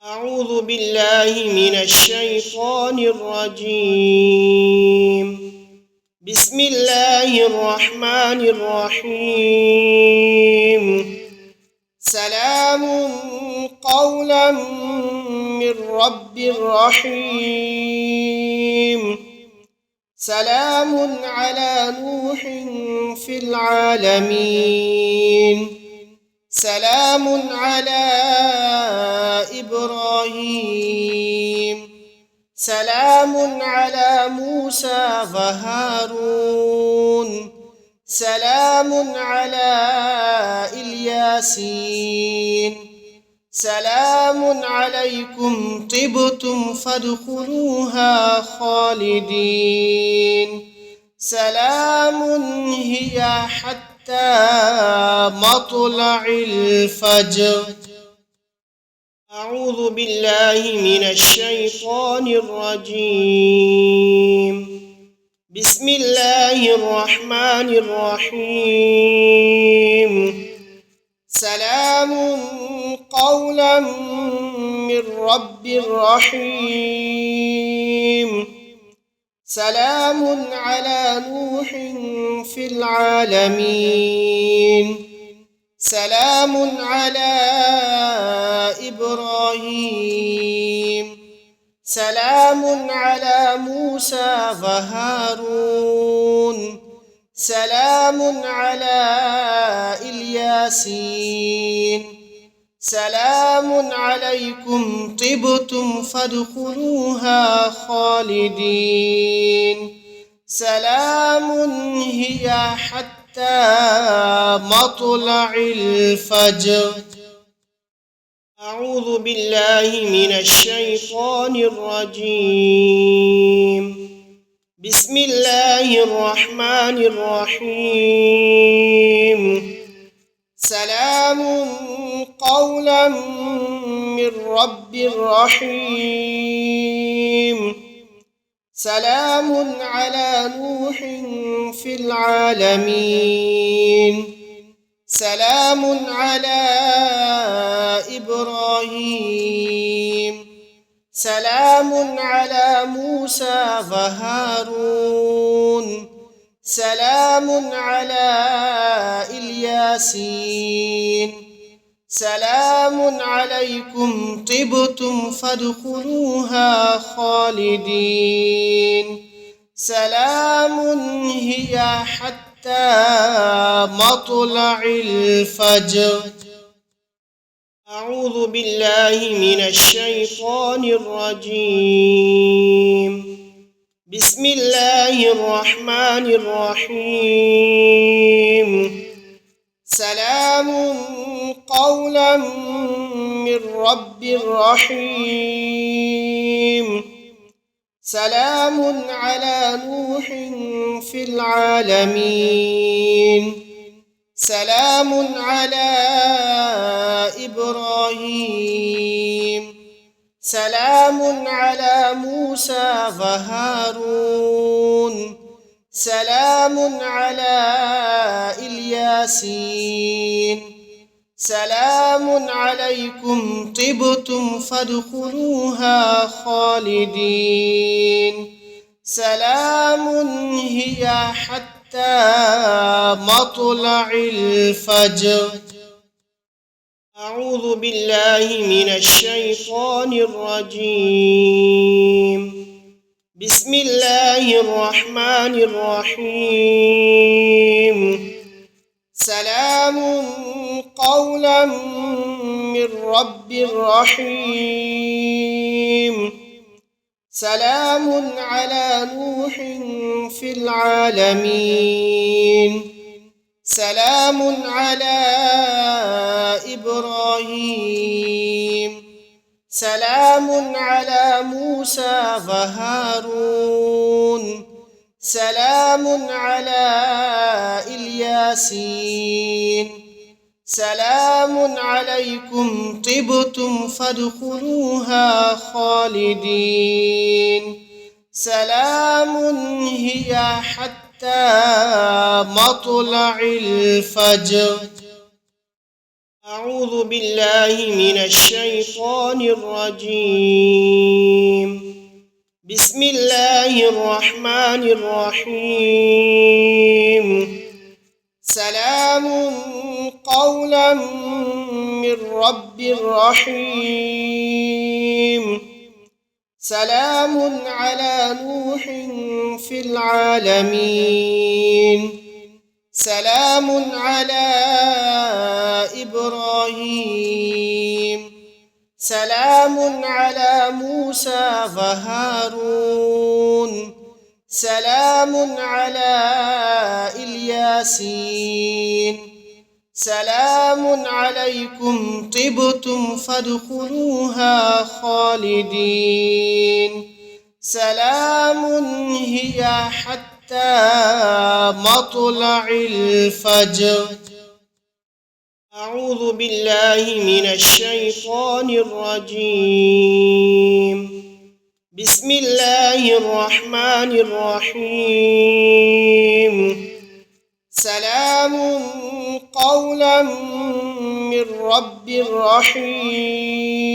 أعوذ بالله من الشيطان الرجيم. بسم الله الرحمن الرحيم. سلام قولا من رب رحيم. سلام على نوح في العالمين. سلام على إبراهيم. سلام على موسى وهارون. سلام على الياسين. سلام عليكم طبتم فادخلوها خالدين. سلام هي حتى مطلع الفجر. أعوذ بالله من الشيطان الرجيم. بسم الله الرحمن الرحيم. سلام قولا من رب رحيم. سلام على نوح في العالمين. سلام على إبراهيم. سلام على موسى وهارون. سلام على الياسين. سلام عليكم طبتم فادخلوها خالدين. سلام هي حتى مطلع الفجر. أعوذ بالله من الشيطان الرجيم. بسم الله الرحمن الرحيم. سلام قولا من رب رحيم. سلام على نوح في العالمين. سلام على إبراهيم. سلام على موسى وهارون. سلام على الياسين. سلام عليكم طبتم فادخلوها خالدين. سلام هي حتى مطلع الفجر. أعوذ بالله من الشيطان الرجيم. بسم الله الرحمن الرحيم. سلام قولا من رب رحيم. سلام على نوح في العالمين. سلام على إبراهيم. سلام على موسى وهارون. سلام على الياسين. سلام عليكم طبتم فادخلوها خالدين. سلام هي حتى مطلع الفجر. أعوذ بالله من الشيطان الرجيم. بسم الله الرحمن الرحيم. سلام قولا من رب رحيم. سلام على نوح في العالمين. سلام على إبراهيم. سلام على موسى وهارون. سلام على الياسين. سلام عليكم طبتم فادخلوها خالدين. سلام هي حتى مطلع الفجر. أعوذ بالله من الشيطان الرجيم. بسم الله الرحمن الرحيم. سلام قولا من رب رحيم. سلام على نوح في العالمين. سلام على إبراهيم. سلام على موسى وهارون. سلام على الياسين. سلام عليكم طبتم فادخلوها خالدين. سلام هي حتى مطلع الفجر. أعوذ بالله من الشيطان الرجيم. بسم الله الرحمن الرحيم. سلام قولا من رب رحيم.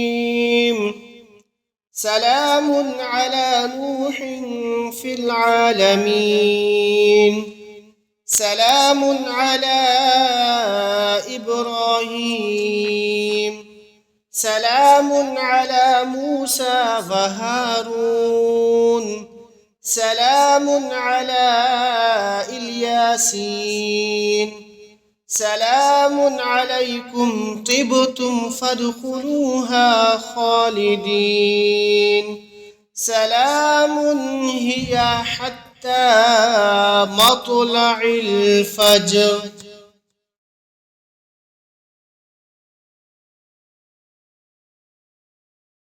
سلام على نوح في العالمين. سلام على إبراهيم. سلام على موسى وهارون. سلام على الياسين. سلام عليكم طبتم فادخلوها خالدين. سلام هي حتى مطلع الفجر.